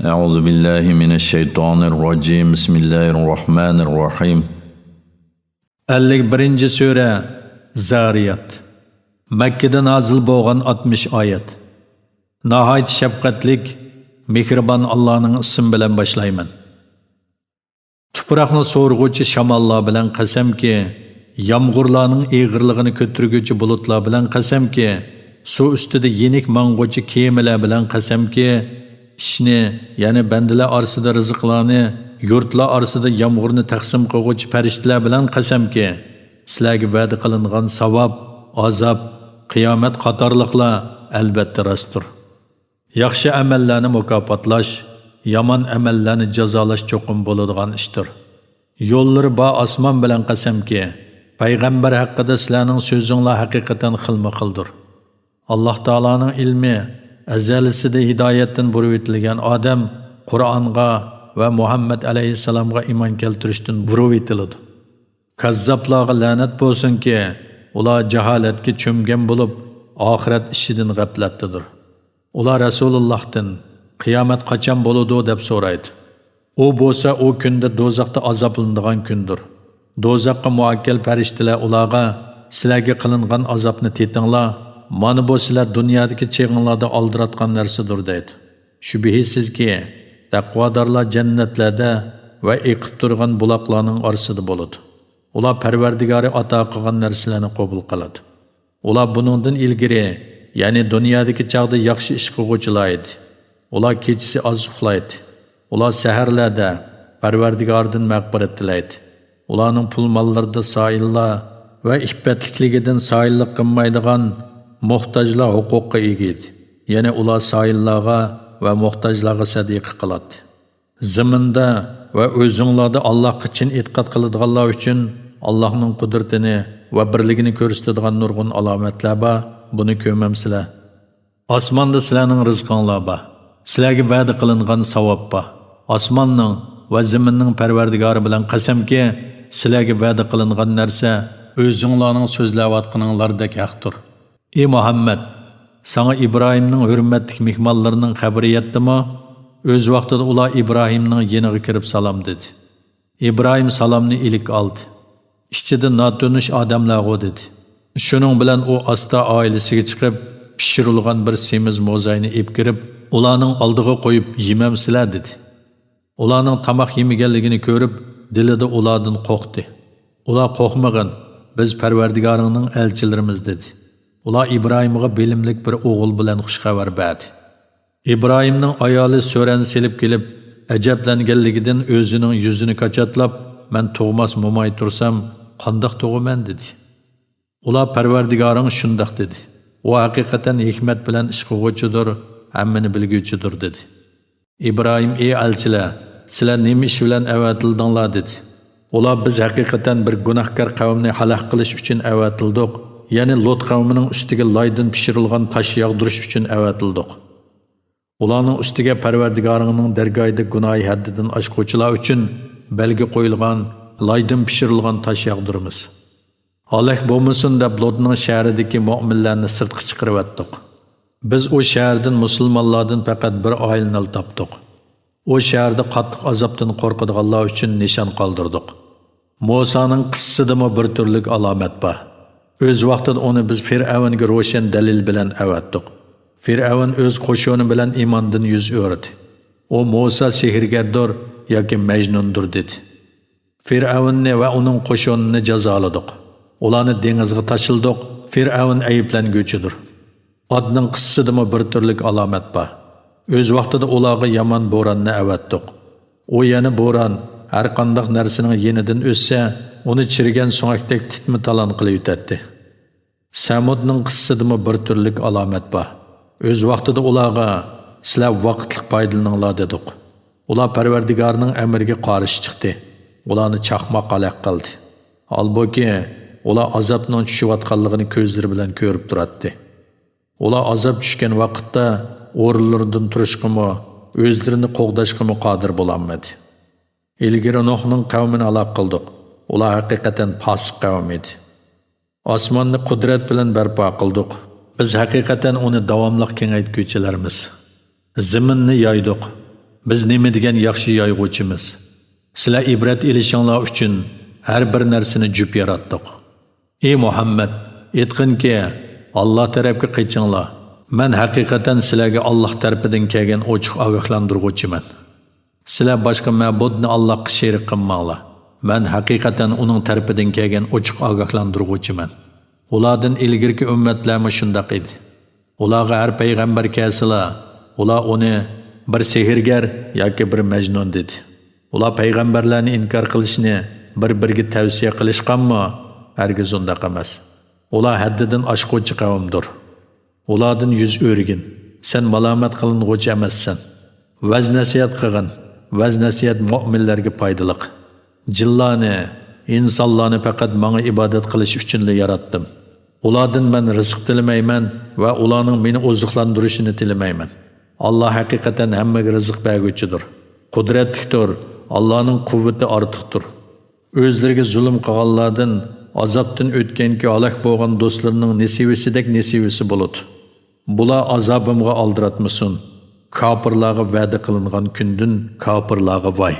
أعوذ بالله من الشيطان الرجيم بسم الله الرحمن الرحيم 51. Sure Zariyat Mekkede nazil bo'lgan 60 oyat. Nahayt shafqatlik, mehribon Allohning ismi bilan boshlayman. Tuproqni so'rg'uvchi shamollar bilan qasamki, yomg'irlarning eg'irligini ko'targuvchi bulutlar bilan qasamki, suv ustida yenik mang'uvchi kemalar bilan qasamki, ishni, ya'ni bandalar orasida rizqlarni, yurtlar orasida yomg'irni taqsim qiluvchi farishtalar bilan qasamki, sizlarga va'da qilingan savob, azob, qiyomat qatorliqlar albatta rostdir. Yaxshi amallarni mukofotlash, yomon amallarni jazolash cho'qim bo'ladigan ishdir. Yo'llari ba osmon bilan qasamki, payg'ambar haqida sizlarning so'zinglar haqiqatan xilma-xildir. Alloh taolaning ilmi azalisida hidoyatdan burib etilgan odam Qur'onga va Muhammad alayhissalomga iymon keltirishdan burib etiladi. Kazzablarga la'nat bo'lsinki, ular jaholatga cho'mgan bo'lib, oxirat ishidan g'aflatdadir. Ular Rasulullohdan qiyomat qachon bo'ladi deb so'raydi. U bo'lsa u kunda do'zaxda azoblanadigan kundir. Do'zaxga muakkal farishtalar ularga sizlarga qilingan azobni tetinglar, mana bu sizlar dunyodagi cheg'inlarda oldiratgan narsadir deydi. Shubhisizki, taqvodorlar jannatlarda va eqib turgan buloqlarning orasida bo'ladi. Ular Parvardigori ato qilgan narsalarni qabul qiladi. Ular buningdan ilgari, ya'ni dunyodagi chaqda yaxshi ish qiluvchilar edi. Ular kechasi oz uxlaydi. Ular saharlarda Parvardigordan mag'firat tilaydi. Ularning pul mollarida soillar va iffatlikligidan soillik qilmaydigan muhtojlar huquqqa ega edi. Ya'ni ular soillarga va muhtojlarga sadiqa qiladi. Zaminda va o'zinglarda Allohga chin e'tiqod qiladiganlar uchun Allohning qudratini va birligini ko'rsatadigan nurg'un alomatlar bor. Buni ko'rmamsizlar. Osmonda sizlarning rizqinglar bor. Sizlarga va'da qilingan savob bor. Osmonning va zaminning Parvardigori bilan qasamki, sizlarga va'da qilingan narsa o'zinglarning so'zlayotganinglardek haqdir. Ey Muhammad, sana İbrahimning hurmatli mehmonlarining xabari yetdimi? O'z vaqtida ular İbrahimning yeniga kirib salom dedi. İbrahim salomni ilik oldi. Ichida notanish odamlar dedi. Shuning bilan u asta oilasiga chiqib, pishirilgan bir semiz mo'zayni ib kirib, ularning oldiga qo'yib yemamsizlar dedi. Ularning tamoq yemaganligini ko'rib, dilida ulardan qo'rqdi. Ular qo'rqmagin, biz Parvardigoringning elchilarimiz dedi. Ular İbrahimga bilimlik bir o'g'il bilan xushxabar berdi. İbrahimning ayoli so'ran selib kelib, ajablanganligidan o'zining yuzini qachatlab, "Men tug'mas mo'may tursam, qandoq tug'aman?" dedi. Ular Parvardigoring shundoq dedi. U haqiqatan hikmat bilan ish qiluvchidir, hammani bilguvchidir dedi. İbrahim: "Ey elchilar, sizlar nima ish bilan avatildinglar?" dedi. Ular: "Biz haqiqatan bir gunohkor qavmni halok qilish uchun avatildik. Ya'ni Lot qavmining ustiga loydan pishirilgan tosh yog'dirish uchun avatildik. Ularning ustiga Parvardigoringning dargohida gunohi haddidan oshquvchilar uchun belgi qo'yilgan loydan pishirilgan tosh yog'diramiz. Halok bo'lmasin deb Lotning shahridagi mu'minlarni sirtqa chiqarib atdik. Biz o shahardan musulmonlardan faqat bir oilani topdik. O shaharda qattiq azobdan qo'rqadiganlar uchun nishon qoldirdik. Musoning qissidimi bir turlik alomat bor. Öz vaqtida onu biz Firavunga ro'shan dalil bilan avatdik. Firavun o'z qo'shoni bilan iymondan yuz o'rdi. O Musa sehrgardir yoki majnundir dedi. Firavunni va uning qo'shonini jazoladik. Ularni dengizga tashildik. Firavun ayblanguvchidir. Odning qissidimi bir turlik alomat bor. O'z vaqtida ularga yomon bo'ronni avatdik. O yana bo'ron har qanday narsaning yenidan o'ssa, uni chirigan so'ngakdek titmi talon qilib o'tadi. Samudning qissidimi bir turlik alomat bor. O'z vaqtida ularga sizlar vaqtlik foydalaninglar dedik. Ular Parvardigorning amriga qarshi chiqdi. Ularni chaqmoq aloq qildi. Holbuki ular azobning tushayotganligini ko'zlari bilan ko'rib turadi. Ular azob tushgan vaqtda o'rinlaridan turishqimi, o'zlarini qo'g'dashqimi qodir bo'lolmadi. Ilgari Nuhning qavmini halok qildik. Ular haqiqatan fosiq qavm edi. Osmonni qudrat bilan barpo qildik. Biz haqiqatan uni davomli kengaytguvchilarimiz. Zaminni yoydik. biz nima degan yaxshi yoyg'uvchimiz. Sizlar ibrat elishinglar uchun har bir narsani jup yaratdik. Ey Muhammad, aytqinki, Alloh tarafga qaytinglar. Men haqiqatan sizlarga Alloh tarafidan kelgan ochiq ogohlantiruvchiman. Sizlar boshqa ma'budni Allohga sherik qilmanglar. Men haqiqatan uning tarafidan kelgan ochiq ogohlantiruvchiman. Ulardan ilgirki ummatlarmi shundoq edi. Ularga har payg'ambar kelsalar, ular uni bir sehrgar yoki bir majnun dedi. Ular payg'ambarlarni inkor qilishni bir-biriga tavsiya qilishganmi? Hargiz undaq emas. Ular haddidan oshquvchi qavmdir. Ulardan yuz o'rgin. Sen malomat qiling'uvchi emassan. Vaz nasihat qilgin. Vaz nasihat mu'minlarga foydali. Jillarni, insonlarni faqat menga ibodat qilish uchun yaratdim. Ulardan men rizq tilamayman va ularning meni oziqlantirishini tilamayman. Alloh haqiqatan hammaga rizq berguchidir. Qudratlidir. Allohning quvvati ortiqdir. O'zlariga zulm qilganlardan azobdan o'tganki halok bo'lgan do'stlarining nasibisidek nasibisi bo'ladi. Bular azobimga aldiratmasin. Kafirlarga va'da qilingan kundan kafirlarga voy.